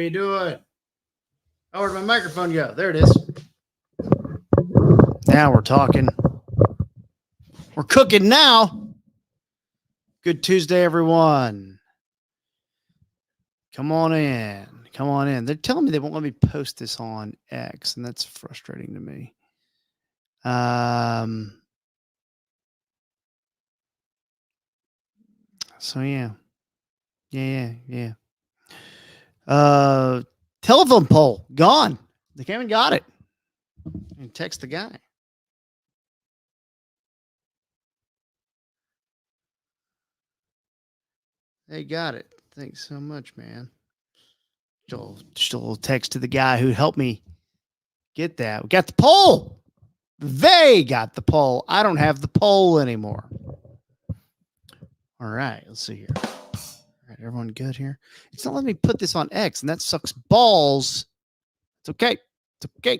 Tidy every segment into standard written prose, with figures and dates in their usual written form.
are you doing? Oh, where'd my microphone go? There it is. Now we're talking. We're cooking now. Good Tuesday, everyone. Come on in. Come on in. They're telling me they won't let me post this on X, and that's frustrating to me. So yeah. Telephone pole gone. They came and got it. And text the guy. They got it. Thanks so much, man. Just a little text to the guy who helped me get that. We got the poll. They got the poll. I don't have the poll anymore. All right, let's see here. All right, everyone good here? It's not letting me put this on X, and that sucks balls. It's okay. It's okay.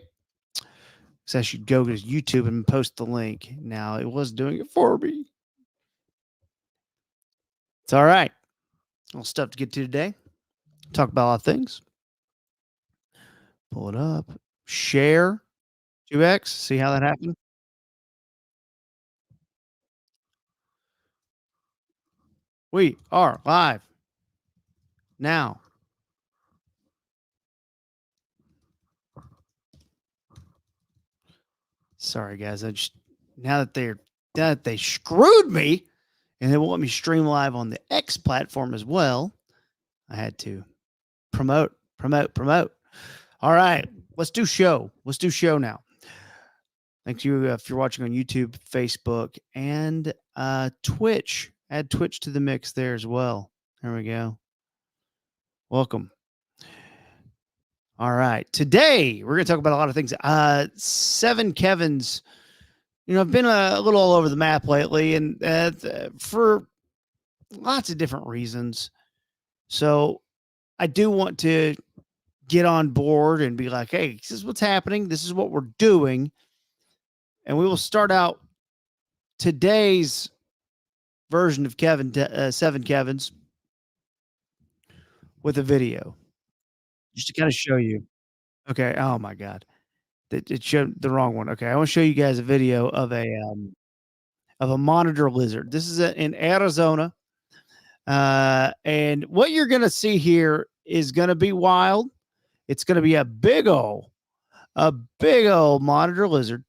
So I should go to YouTube and post the link. Now, it was doing it for me. It's all right. A little stuff to get to today. Talk about a lot of things. Pull it up. Share 2X. See how that happened? We are live now. Sorry, guys. Now that they screwed me and they won't let me stream live on the X platform as well, I had to promote. All right, let's do show. Let's do show now. Thank you if you're watching on YouTube, Facebook, and Twitch. Add Twitch to the mix there as well. There we go. Welcome. All right. Today, we're going to talk about a lot of things. 7Kevins. I've been a little all over the map lately, and for lots of different reasons. So I do want to get on board and be like, hey, this is what's happening. This is what we're doing. And we will start out today's version of 7Kevins with a video just to kind of show you. Okay. Oh my God. It showed the wrong one. Okay. I want to show you guys a video of a monitor lizard. This is in Arizona. And what you're going to see here is going to be wild. It's going to be a big old monitor lizard.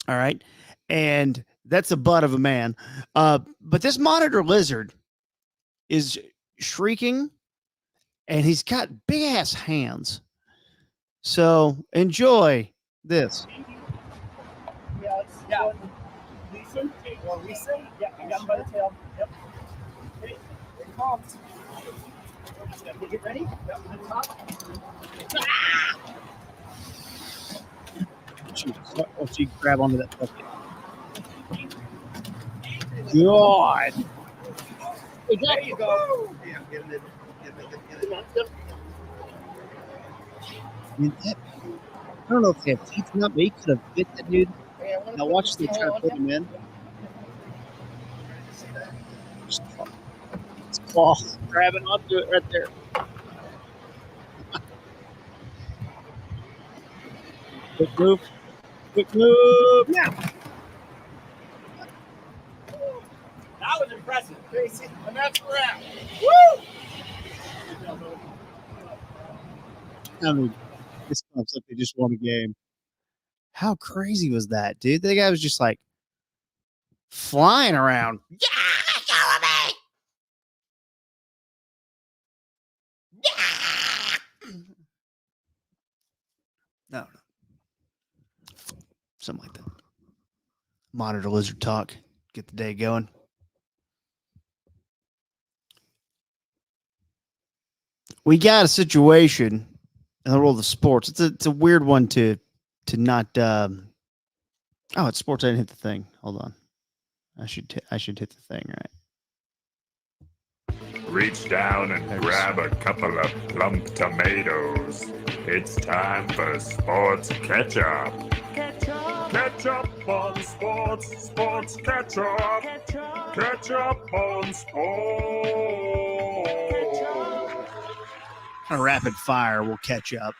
All right. And that's the butt of a man. But this monitor lizard is shrieking and he's got big ass hands. So enjoy this. Yeah. Lisa? Lisa? Yeah, I got him by the tail. Yep. Okay, here it comes. Get ready? Yep, on top. She grab onto that bucket. God. There you go. Yeah, get it. I don't know if they have teeth or not, but he could have bit the dude. Now watch them try to put him in. It's claw grabbing onto it right there. Quick move. Now. That was impressive, Casey. And that's a wrap. Woo! I mean, this comes like they just won a game. How crazy was that, dude? The guy was just like flying around. Yeah, follow me. Yeah. No. Something like that. Monitor lizard talk. Get the day going. We got a situation in the world of sports. It's a weird one to not. Oh, it's sports. I didn't hit the thing. Hold on. I should hit the thing right. Reach down and grab a couple of plump tomatoes. It's time for sports ketchup. Ketchup on sports, sports ketchup. Ketchup on sports. kind of rapid fire. We'll catch up.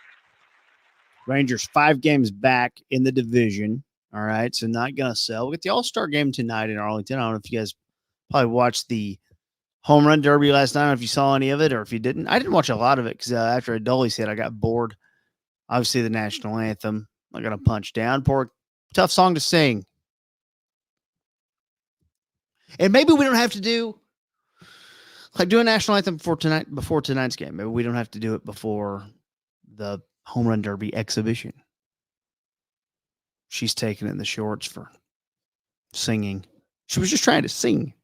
Rangers 5 games back in the division. All right, so not going to sell. We'll get the All-Star game tonight in Arlington. I don't know if you guys probably watched the home run derby last night. I don't know if you saw any of it or if you didn't. I didn't watch a lot of it because after a Dolly hit, I got bored. Obviously, the national anthem. I'm not going to punch down. Poor, tough song to sing. And maybe we don't have to do a national anthem before tonight's game. Maybe we don't have to do it before the home run derby exhibition. She's taking it in the shorts for singing. She was just trying to sing.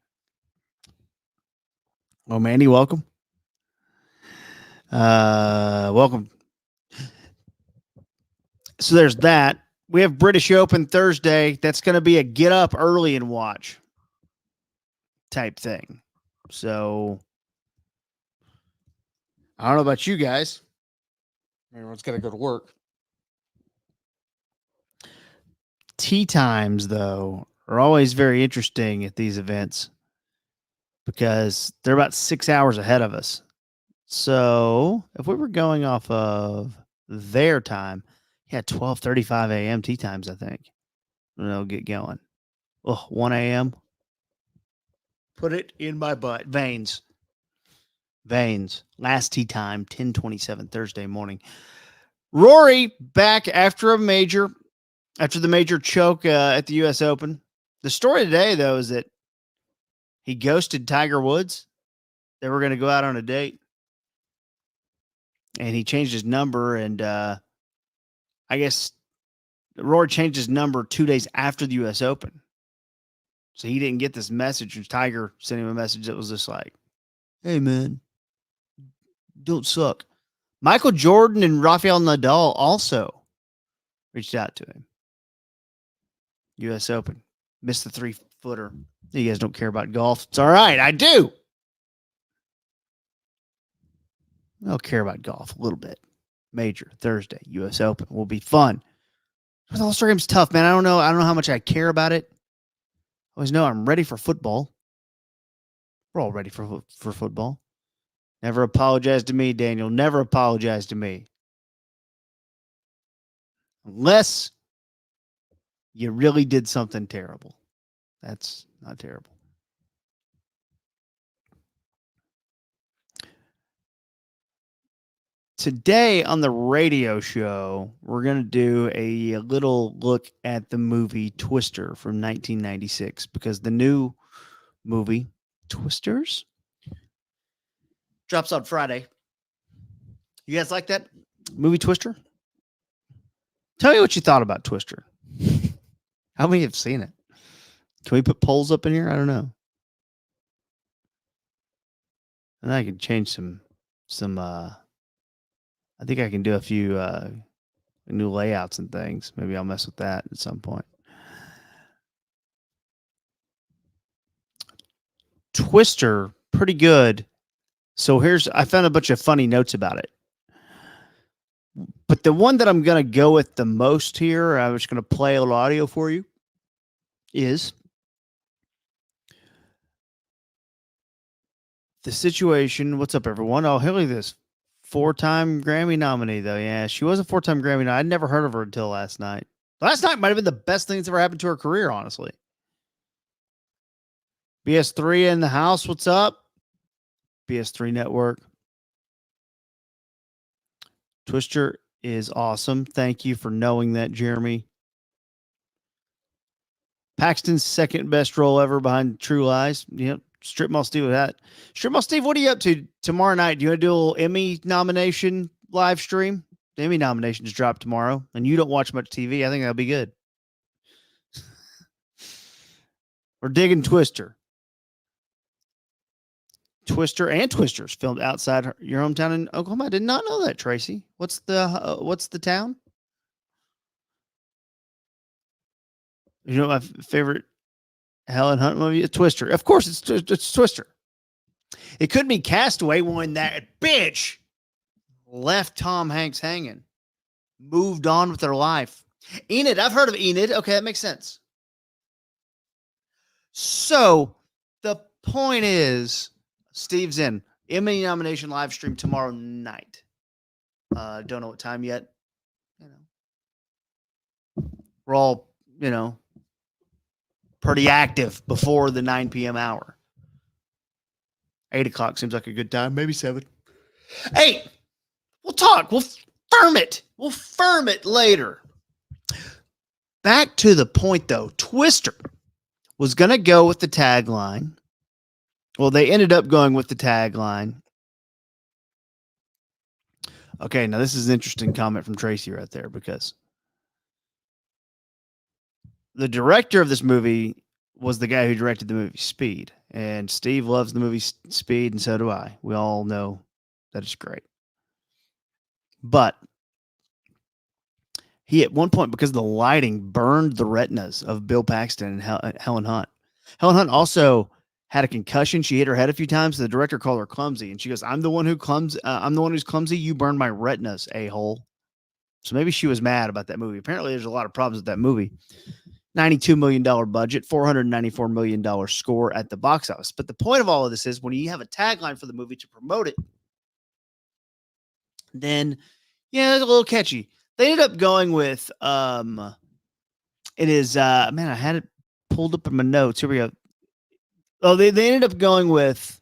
Oh, Mandy, welcome. Welcome. So there's that. We have British Open Thursday. That's going to be a get up early and watch type thing. So I don't know about you guys. Everyone's got to go to work. Tee times, though, are always very interesting at these events because they're about 6 hours ahead of us. So if we were going off of their time, 12:35 a.m. tee times, I think. And they'll get going. 1 a.m. Put it in my butt. Veins. Last tee time, 10:27 Thursday morning. Rory back after the major choke at the U.S. Open. The story today, though, is that he ghosted Tiger Woods. They were going to go out on a date. And he changed his number. And I guess Rory changed his number 2 days after the U.S. Open. So he didn't get this message. And Tiger sent him a message that was just like, hey, man, don't suck. Michael Jordan and Rafael Nadal also reached out to him. U.S. Open. Missed the 3-footer. You guys don't care about golf. It's all right. I do. I'll care about golf a little bit. Major Thursday, U.S. Open will be fun. The All-Star game's tough, man. I don't know how much I care about it. I always know I'm ready for football. We're all ready for football. Never apologize to me, Daniel. Never apologize to me. Unless you really did something terrible. That's not terrible. Today on the radio show, we're going to do a little look at the movie Twister from 1996 because the new movie, Twisters, drops on Friday. You guys like that movie Twister? Tell me what you thought about Twister. How many have seen it? Can we put polls up in here? I don't know. And I can change some I think I can do a few new layouts and things. Maybe I'll mess with that at some point. Twister, pretty good. So I found a bunch of funny notes about it. But the one that I'm going to go with the most here, I'm just going to play a little audio for you, is the situation. What's up, everyone? Oh, look at this. 4-time Grammy nominee, though. Yeah, she was a 4-time Grammy nominee. I'd never heard of her until last night. Last night might have been the best thing that's ever happened to her career, honestly. BS3 in the house. What's up? BS3 Network. Twister is awesome. Thank you for knowing that, Jeremy. Paxton's second best role ever behind True Lies. Yep. Strip Mall Steve with that. Strip Mall Steve, what are you up to tomorrow night? Do you want to do a little Emmy nomination live stream? The Emmy nominations drop tomorrow, and you don't watch much TV. I think that'll be good. We're digging Twister. Twister and Twisters filmed outside your hometown in Oklahoma. I did not know that, Tracy. What's the town? You know my favorite Helen Hunt movie? Twister. Of course, it's Twister. It could be Castaway when that bitch left Tom Hanks hanging, moved on with their life. Enid, I've heard of Enid. Okay, that makes sense. So the point is, Steve's in Emmy nomination live stream tomorrow night. Don't know what time yet. We're all, pretty active before the 9 p.m. hour. 8 o'clock seems like a good time. Maybe 7. 8. We'll talk. We'll firm it. We'll firm it later. Back to the point, though. Twister was going to go with the tagline. Well, they ended up going with the tagline. Okay, now this is an interesting comment from Tracy right there, because the director of this movie was the guy who directed the movie Speed. And Steve loves the movie Speed, and so do I. We all know that it's great. But he, at one point, because of the lighting, burned the retinas of Bill Paxton and Helen Hunt. Helen Hunt also had a concussion. She hit her head a few times. The director called her clumsy, and she goes, I'm the one who's clumsy. You burned my retinas, a-hole. So maybe she was mad about that movie. Apparently, there's a lot of problems with that movie. $92 million budget, $494 million score at the box office. But the point of all of this is, when you have a tagline for the movie to promote it, then, yeah, it's a little catchy. They ended up going with, it is, man, I had it pulled up in my notes. Here we go. Oh, they ended up going with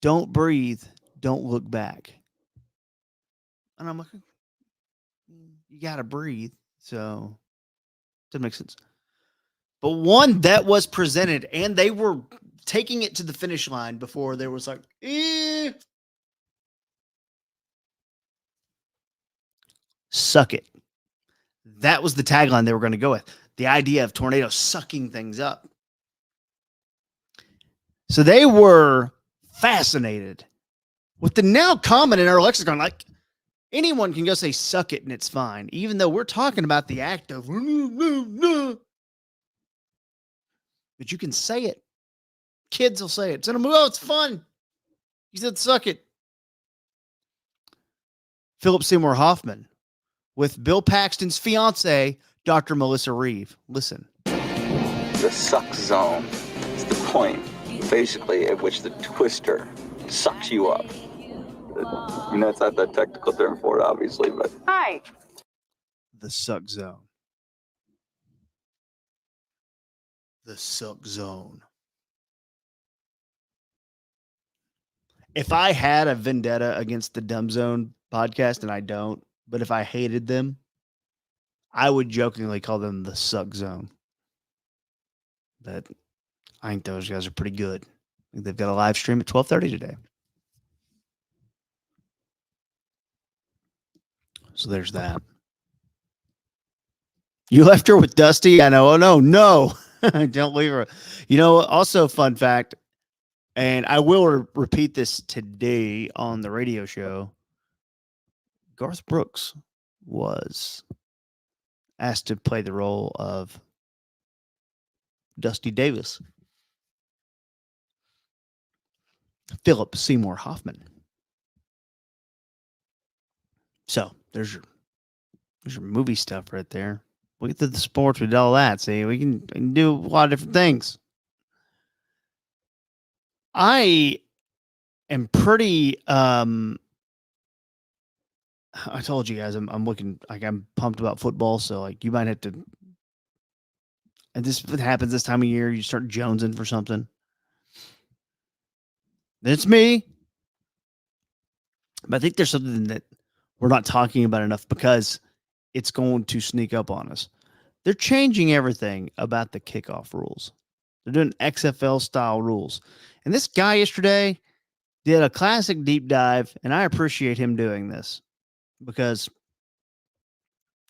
Don't Breathe, Don't Look Back. And I'm like, you got to breathe. So, doesn't make sense. But one that was presented, and they were taking it to the finish line before there was like, suck it. That was the tagline they were going to go with. The idea of tornadoes sucking things up. So they were fascinated with the now common in our lexicon. Like, anyone can go say suck it and it's fine, even though we're talking about the act of, but you can say it. Kids will say it. It's in a movie. Oh, it's fun. He said suck it. Philip Seymour Hoffman with Bill Paxton's fiance, Dr. Melissa Reeve. Listen. The suck zone is the point, basically, at which the twister sucks you up. That's not the technical term for it, obviously, but... Hi. The suck zone. The suck zone. If I had a vendetta against the Dumb Zone podcast, and I don't, but if I hated them, I would jokingly call them the suck zone. But I think those guys are pretty good. They've got a live stream at 12:30 today. So there's that. You left her with Dusty? I know. Oh, no. Don't leave her. Also, fun fact, and I will repeat this today on the radio show, Garth Brooks was asked to play the role of Dusty Davis. Philip Seymour Hoffman. So there's your movie stuff right there. We get to the sports, we did all that. See, we can do a lot of different things. I am pretty I told you guys I'm looking, like, I'm pumped about football, so like you might have to, and this happens this time of year, you start jonesing for something. It's me. But I think there's something that we're not talking about enough because it's going to sneak up on us. They're changing everything about the kickoff rules. They're doing XFL style rules. And this guy yesterday did a classic deep dive, and I appreciate him doing this because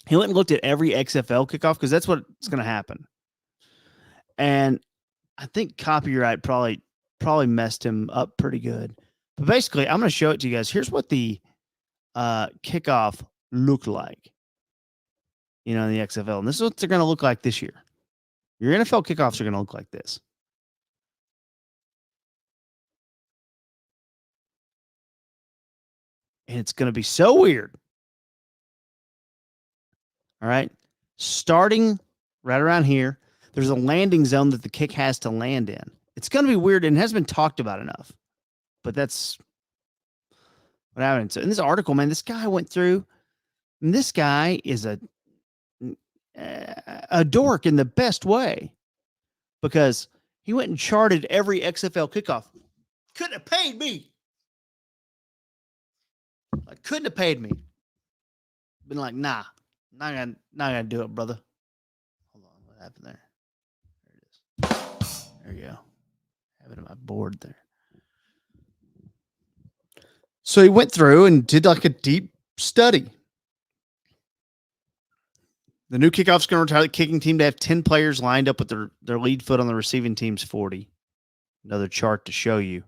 he went and looked at every XFL kickoff, because that's what's going to happen. And I think copyright probably messed him up pretty good. But basically, I'm going to show it to you guys. Here's what the kickoff looked like, in the XFL. And this is what they're going to look like this year. Your NFL kickoffs are going to look like this. And it's going to be so weird. All right. Starting right around here, there's a landing zone that the kick has to land in. It's going to be weird, and it hasn't been talked about enough. But that's what happened. So in this article, man, this guy went through, and this guy is a dork in the best way, because he went and charted every XFL kickoff. Couldn't have paid me. Like, couldn't have paid me. Been like, nah, not gonna do it, brother. Hold on, what happened there? There it is. There you go. Have it on my board there. So he went through and did like a deep study. The new kickoff's going to retire the kicking team to have 10 players lined up with their lead foot on the receiving team's 40. Another chart to show you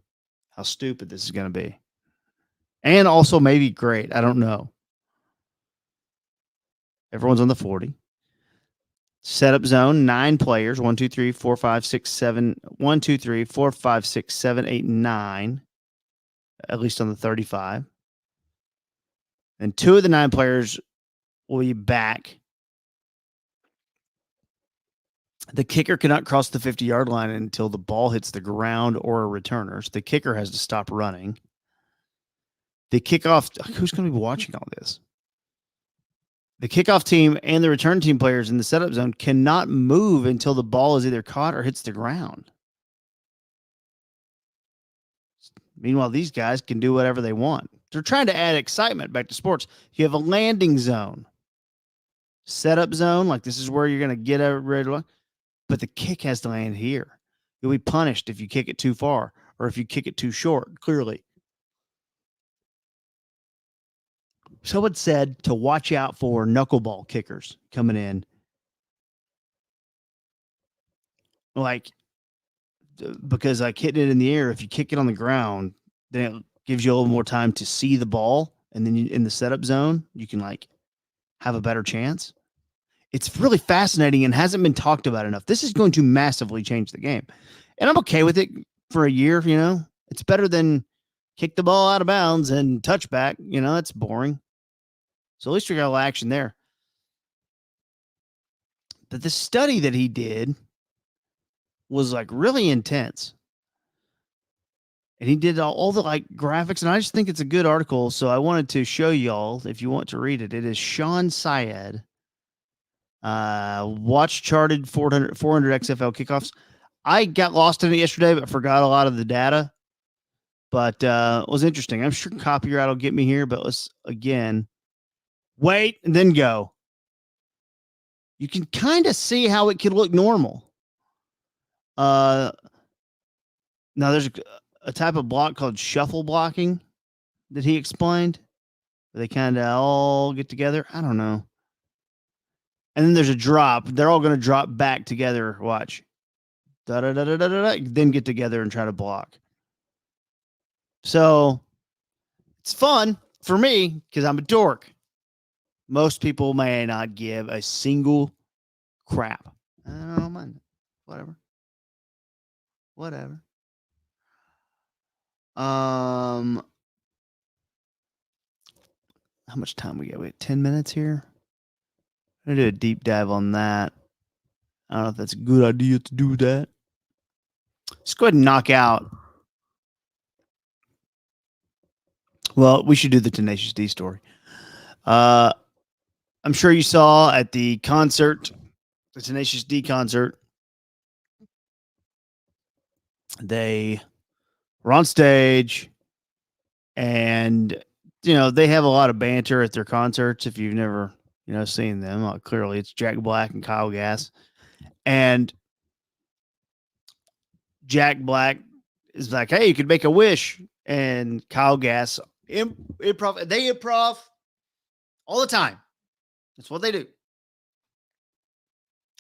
how stupid this is going to be. And also maybe great. I don't know. Everyone's on the 40. Setup zone, 9 players. 1, 2, 3, 4, 5, 6, 7. 1, 2, 3, 4, 5, 6, 7, 8, 9. At least on the 35. And 2 of the 9 players will be back. The kicker cannot cross the 50-yard line until the ball hits the ground or a returner. So the kicker has to stop running. The kickoff, who's going to be watching all this? The kickoff team and the return team players in the setup zone cannot move until the ball is either caught or hits the ground. Meanwhile, these guys can do whatever they want. They're trying to add excitement back to sports. You have a landing zone, setup zone, like this is where you're going to get ready to, but the kick has to land here. You'll be punished if you kick it too far or if you kick it too short, clearly. Someone said to watch out for knuckleball kickers coming in. Like, because like hitting it in the air, if you kick it on the ground, then it gives you a little more time to see the ball. And then in the setup zone, you can like have a better chance. It's really fascinating and hasn't been talked about enough. This is going to massively change the game. And I'm okay with it for a year, you know. It's better than kick the ball out of bounds and touchback. You know, that's boring. So at least we got a little action there. But the study that he did was like really intense. And he did all the like graphics, and I just think it's a good article. So I wanted to show y'all if you want to read it. It is Sean Syed. Watch charted 400 XFL kickoffs. I got lost in it yesterday, but forgot a lot of the data. But it was interesting. I'm sure copyright will get me here, but let's again wait and then go. You can kind of see how it could look normal. Now there's a type of block called shuffle blocking that he explained. They kind of all get together. I don't know. And then there's a drop. They're all going to drop back together. Watch. Then get together and try to block. So it's fun for me because I'm a dork. Most people may not give a single crap. I don't mind. Whatever. How much time we got? We have 10 minutes here. I'm gonna do a deep dive on that. I don't know if that's a good idea to do that. Let's go ahead and knock out. Well, we should do the Tenacious D story. I'm sure you saw at the concert, the Tenacious D concert, they were on stage, and you know they have a lot of banter at their concerts. If you've never seen them, clearly it's Jack Black and Kyle Gass, and Jack Black is like, "Hey, you could make a wish," and Kyle Gass improv. They improv all the time. That's what they do.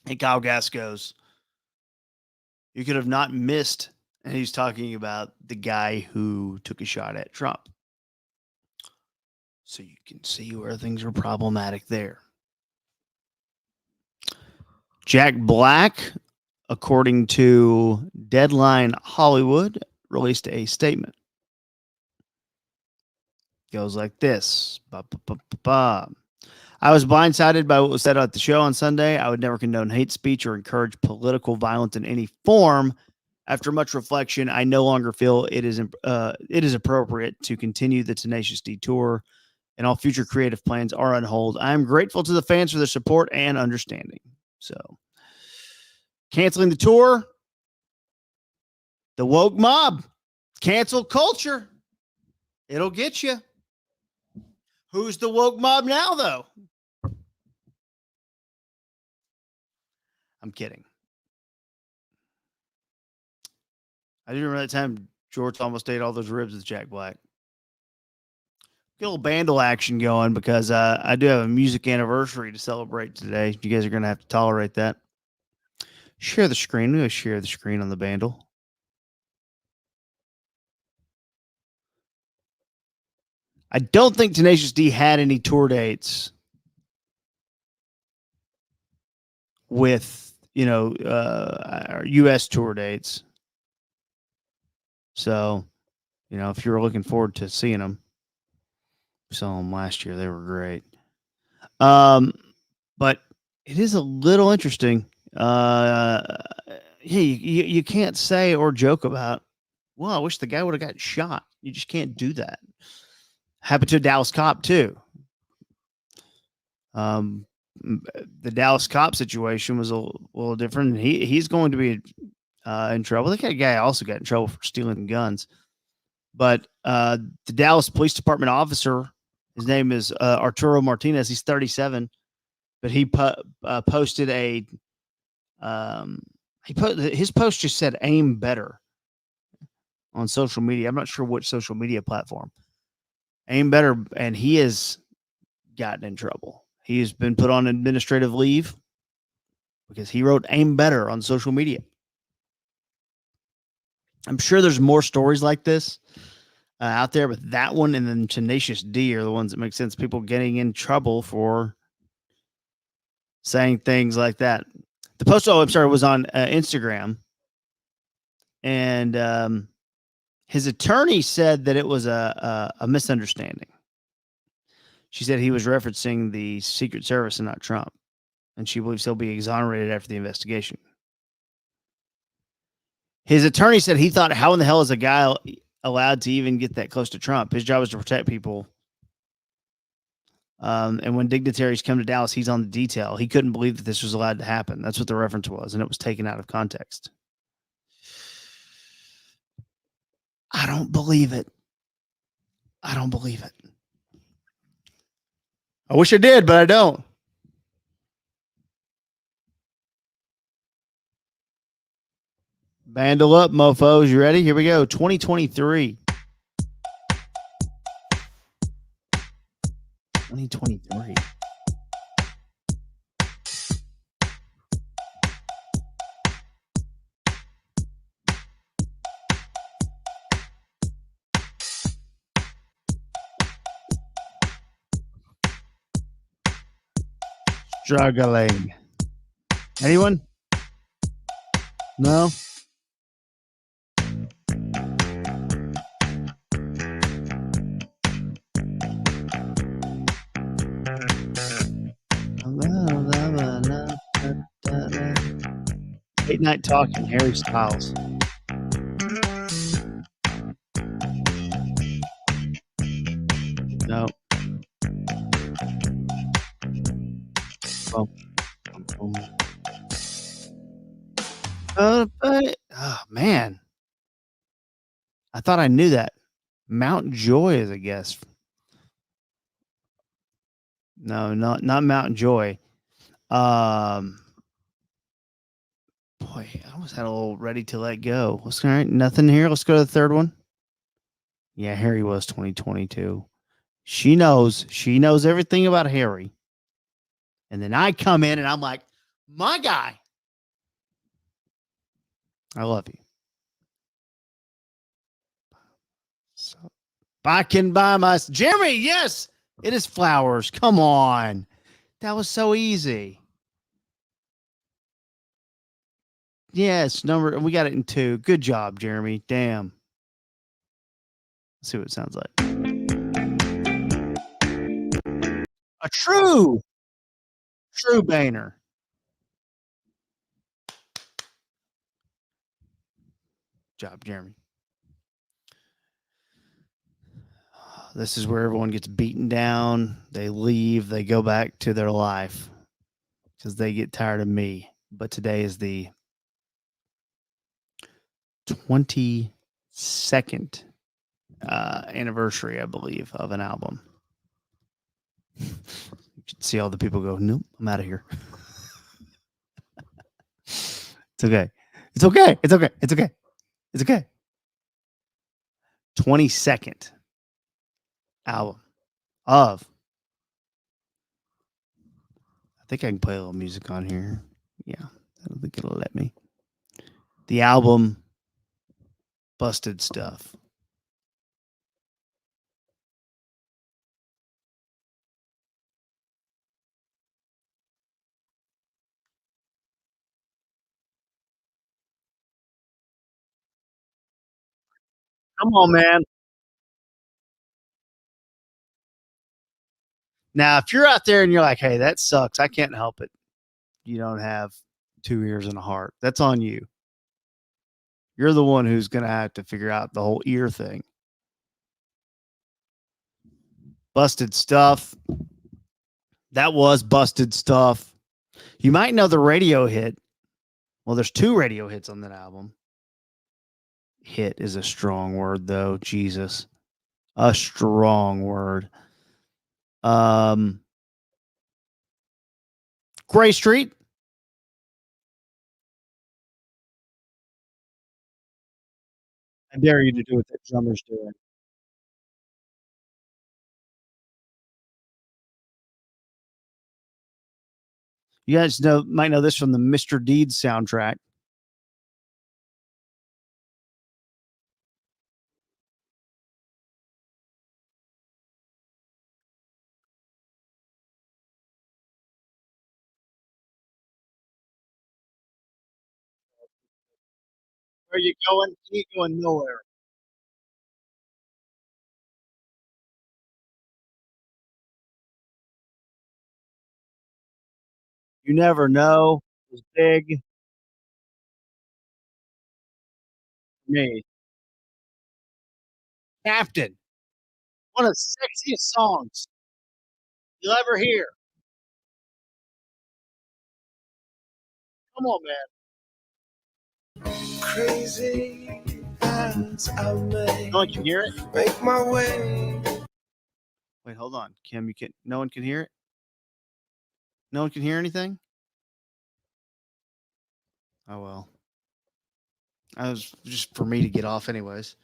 And Kyle Gass goes, "You could have not missed." And he's talking about the guy who took a shot at Trump. So you can see where things are problematic there. Jack Black, according to Deadline Hollywood, released a statement. Goes like this. I was blindsided by what was said at the show on Sunday. I would never condone hate speech or encourage political violence in any form. After much reflection, I no longer feel it is appropriate to continue the Tenacious D tour, and all future creative plans are on hold. I am grateful to the fans for their support and understanding. So, canceling the tour, the woke mob, cancel culture. It'll get you. Who's the woke mob now, though? I'm kidding. I do remember that time George almost ate all those ribs with Jack Black. Get a little bandle action going because I do have a music anniversary to celebrate today. You guys are going to have to tolerate that. Share the screen. We'll share the screen on the bandle. I don't think Tenacious D had any tour dates with, our U.S. tour dates. So, if you're looking forward to seeing them, we saw them last year. They were great. But it is a little interesting. You can't say or joke about, well, I wish the guy would have got shot. You just can't do that. Happened to a Dallas cop too. The Dallas cop situation was a little different. He's going to be in trouble. That guy also got in trouble for stealing guns. But the Dallas Police Department officer, his name is Arturo Martinez. He's 37, but he posted his post just said "aim better" on social media. I'm not sure which social media platform. Aim better, and he has gotten in trouble. He has been put on administrative leave because he wrote "aim better" on social media. I'm sure there's more stories like this out there, but that one and then Tenacious D are the ones that make sense. People getting in trouble for saying things like that. The post, was on Instagram, and his attorney said that it was a misunderstanding. She said he was referencing the Secret Service and not Trump, and she believes he'll be exonerated after the investigation. His attorney said he thought, how in the hell is a guy allowed to even get that close to Trump? His job is to protect people. And when dignitaries come to Dallas, he's on the detail. He couldn't believe that this was allowed to happen. That's what the reference was, and it was taken out of context. I don't believe it. I don't believe it. I wish I did, but I don't. Bandle up, mofos. You ready? Here we go. 2023. 2023. Struggling. Anyone? No? Late night talking, Harry Styles. No. Oh man. I thought I knew that. Mount Joy is a guest. No, not Mount Joy. Boy, I almost had a little Ready to Let Go. All right, nothing here. Let's go to the third one. Yeah, Harry was 2022. She knows everything about Harry. And then I come in and I'm like, my guy. I love you. So I can buy my Jeremy. Yes, it is flowers. Come on. That was so easy. Yes, we got it in 2. Good job, Jeremy. Damn. Let's see what it sounds like. A true Boehner. job, Jeremy. This is where everyone gets beaten down. They leave. They go back to their life because they get tired of me. But today is the 22nd anniversary, I believe, of an album. You should see all the people go, nope, I'm out of here. It's okay. It's okay. It's okay. It's okay. It's okay. 22nd album of. I think I can play a little music on here. Yeah, I don't think it'll let me. The album Busted Stuff. Come on, man. Now, if you're out there and you're like, hey, that sucks, I can't help it. You don't have 2 ears and a heart. That's on you. You're the one who's going to have to figure out the whole ear thing. Busted Stuff. That was Busted Stuff. You might know the radio hit. Well, there's 2 radio hits on that album. Hit is a strong word, though. Jesus. A strong word. Gray Street. I dare you to do what that drummer's doing. You guys might know this from the Mr. Deeds soundtrack. Where are you going? You ain't going nowhere. You never know. It was big. Me. Captain. One of the sexiest songs you'll ever hear. Come on, man. Crazy as I may No one can hear it? make my way. Wait, hold on. Kim, no one can hear it? No one can hear anything? Oh well. I was just for me to get off anyways.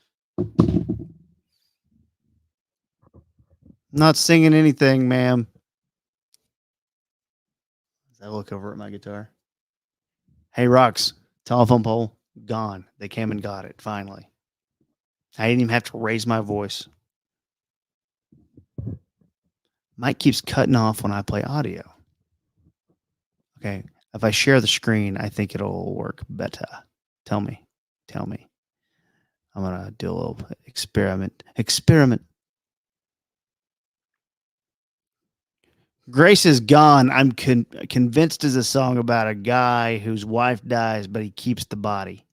Not singing anything, ma'am. As I look over at my guitar. Hey, Rox, telephone pole, gone. They came and got it, finally. I didn't even have to raise my voice. Mike keeps cutting off when I play audio. Okay, if I share the screen, I think it'll work better. Tell me. I'm going to do a little experiment. Grace is gone. I'm convinced is a song about a guy whose wife dies, but he keeps the body.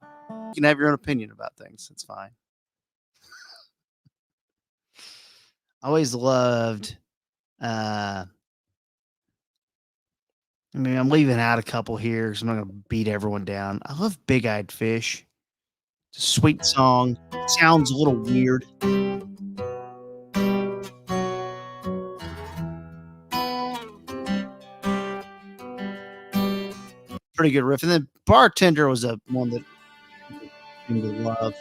You can have your own opinion about things. It's fine. I always loved, I mean, I'm leaving out a couple here because I'm not going to beat everyone down. I love Big Eyed Fish. It's a sweet song. Sounds a little weird. Pretty good riff. And then Bartender was a one that I love.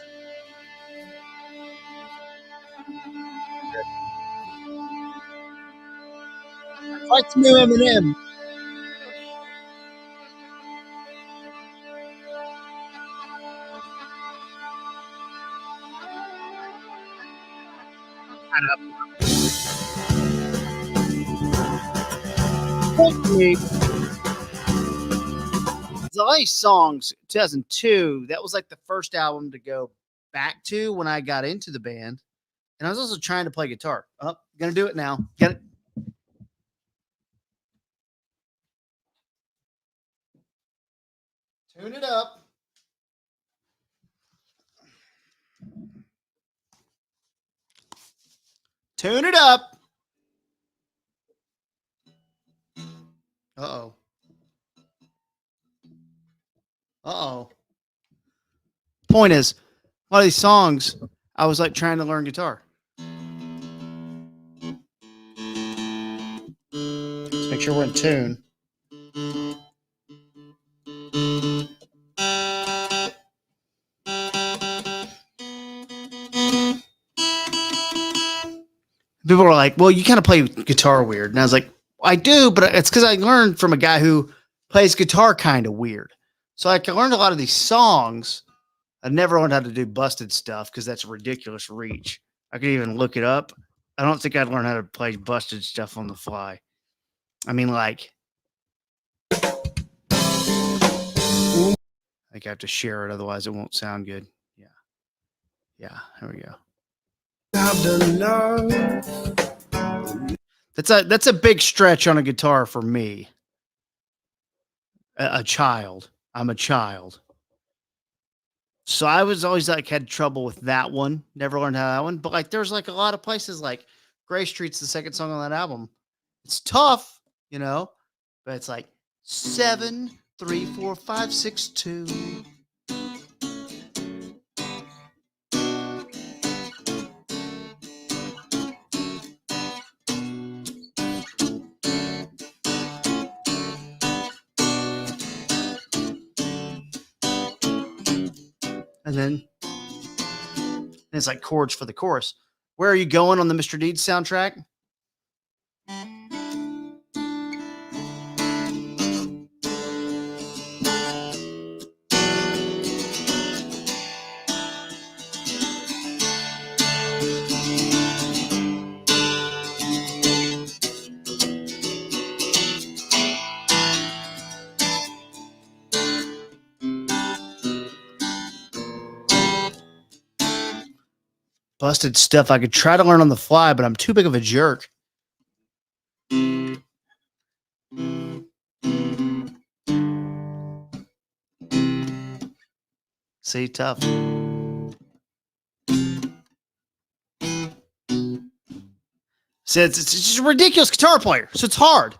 Like the new Eminem. The Ice Songs 2002, that was like the first album to go back to when I got into the band. And I was also trying to play guitar. Oh, gonna do it now. Get it. Tune it up. Tune it up. Uh-oh. Uh-oh. Point is, a lot of these songs, I was like trying to learn guitar. Let's make sure we're in tune. People were like, well, you kind of play guitar weird. And I was like, I do, but it's because I learned from a guy who plays guitar kind of weird. So I learned a lot of these songs. I never learned how to do busted stuff because that's a ridiculous reach. I could even look it up. I don't think I'd learn how to play busted stuff on the fly. I mean, like, I think I have to share it, otherwise it won't sound good. Yeah. Yeah, here we go. I've done love. That's a big stretch on a guitar for me. A child. I'm a child. So I was always like had trouble with that one. Never learned how that one. But like there's like a lot of places like Gray Street's the second song on that album. It's tough, you know, but it's like 7, 3, 4, 5, 6, 2. And then it's like chords for the chorus. Where are you going on the Mr. Deeds soundtrack? Busted stuff I could try to learn on the fly, but I'm too big of a jerk. See, tough. So it's just a ridiculous guitar player, so it's hard.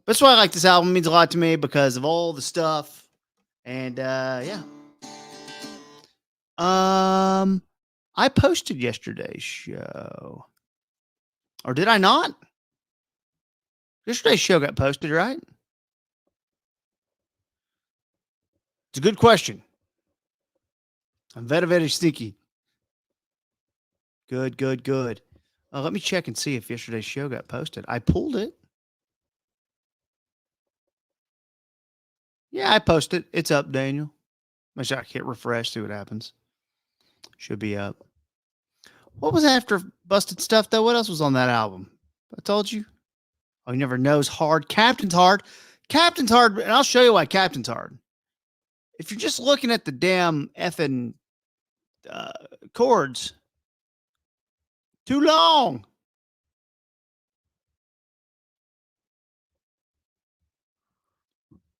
That's why I like this album. It means a lot to me because of all the stuff. And yeah. I posted yesterday's show. Or did I not? Yesterday's show got posted, right? It's a good question. I'm very, very sneaky. Good. Let me check and see if yesterday's show got posted. I pulled it. Yeah, I posted. It's up, Daniel. Make sure I hit refresh, see what happens. Should be up. What was after Busted Stuff, though? What else was on that album? I told you. Oh, he never knows hard. Captain's hard. Captain's hard, and I'll show you why Captain's hard. If you're just looking at the damn effing chords, too long.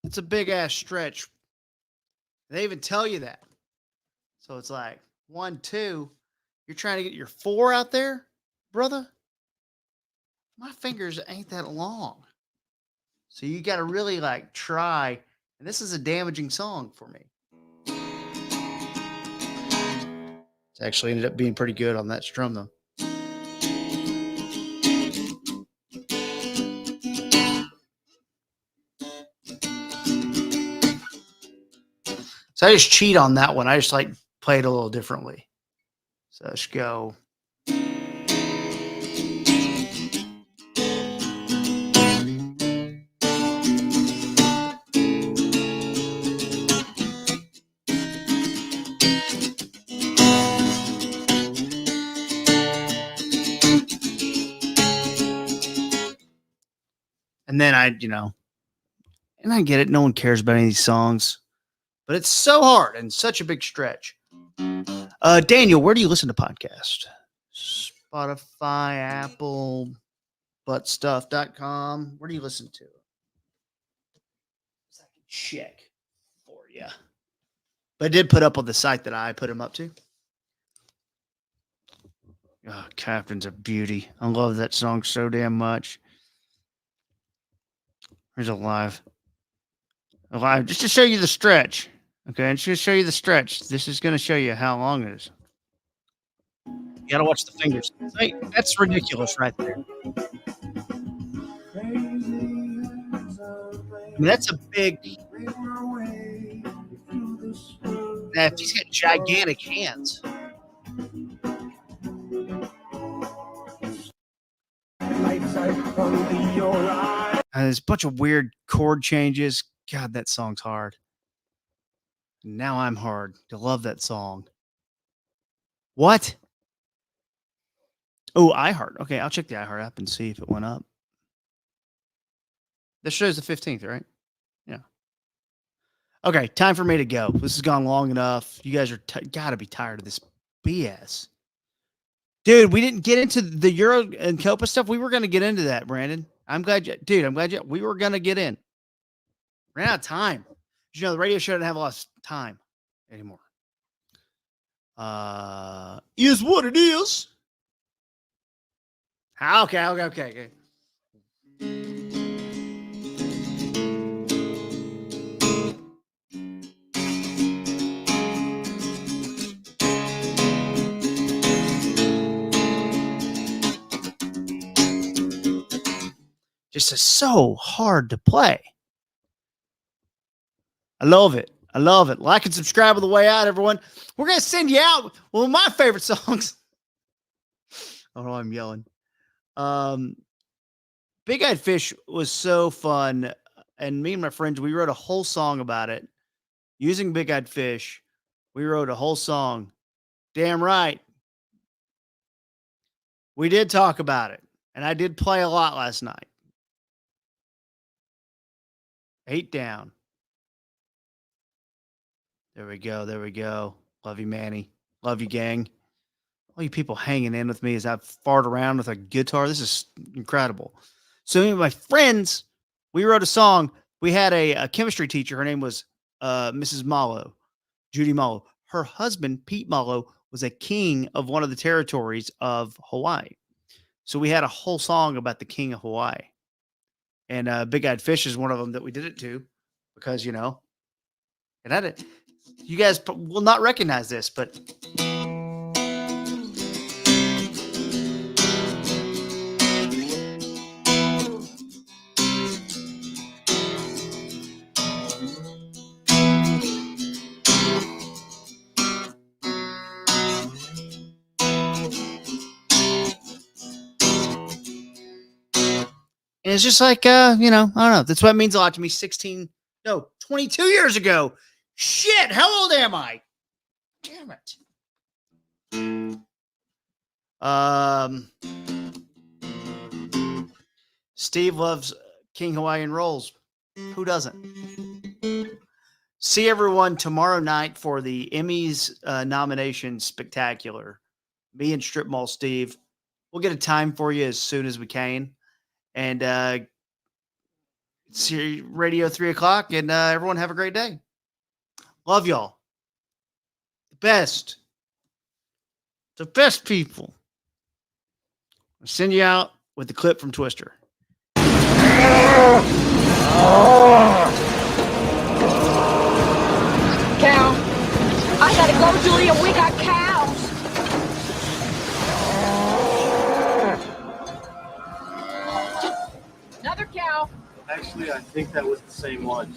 It's a big ass stretch. They even tell you that. So it's like 1, 2. You're trying to get your 4 out there, brother. My fingers ain't that long. So you got to really like try. And this is a damaging song for me. It's actually ended up being pretty good on that strum, though. So I just cheat on that one. I just like play it a little differently. So let's go. And then I get it. No one cares about any of these songs, but it's so hard and such a big stretch. Daniel, where do you listen to podcasts? Spotify, Apple, buttstuff.com. Where do you listen to? I can check for you. But I did put up on the site that I put them up to. Oh, Captain's a beauty. I love that song so damn much. Here's Alive. Alive, just to show you the stretch. Okay, and just to show you the stretch. This is going to show you how long it is. You got to watch the fingers. Like, that's ridiculous right there. I mean, that's a big. Now, if he's got gigantic hands. There's a bunch of weird chord changes. God, that song's hard. Now I'm hard to love that song. What? Oh, iHeart. Okay, I'll check the iHeart app and see if it went up. This shows the 15th, right? Yeah. Okay, time for me to go. This has gone long enough. You guys are gotta be tired of this BS. Dude, we didn't get into the Euro and Copa stuff. We were going to get into that, Brandon. I'm glad we were going to get in. Ran out of time. You know, the radio show didn't have a lot of time anymore. Is what it is. Okay. Just is so hard to play. I love it. Like and subscribe on the way out, everyone. We're going to send you out with one of my favorite songs. Oh, I'm yelling. Big Eyed Fish was so fun. And me and my friends, we wrote a whole song about it. Using Big Eyed Fish, we wrote a whole song. Damn right. We did talk about it. And I did play a lot last night. 8 down. There we go. Love you, Manny. Love you, gang. All you people hanging in with me as I fart around with a guitar. This is incredible. So me and my friends, we wrote a song. We had a chemistry teacher. Her name was Mrs. Mallow, Judy Mallow. Her husband, Pete Mallow, was a king of one of the territories of Hawaii. So we had a whole song about the king of Hawaii. And Big Eyed Fish is one of them that we did it to because, you know, it had it. You guys will not recognize this, but and it's just like, I don't know. That's what it means a lot to me. 22 years ago. Shit, how old am I? Damn it. Steve loves King Hawaiian rolls. Who doesn't? See everyone tomorrow night for the Emmys nomination spectacular. Me and Strip Mall Steve. We'll get a time for you as soon as we can. And see radio 3 o'clock. And everyone have a great day. Love y'all. The best. The best people. I'll send you out with the clip from Twister. Cow. I gotta go, Julia. We got cows. Another cow. Actually, I think that was the same one.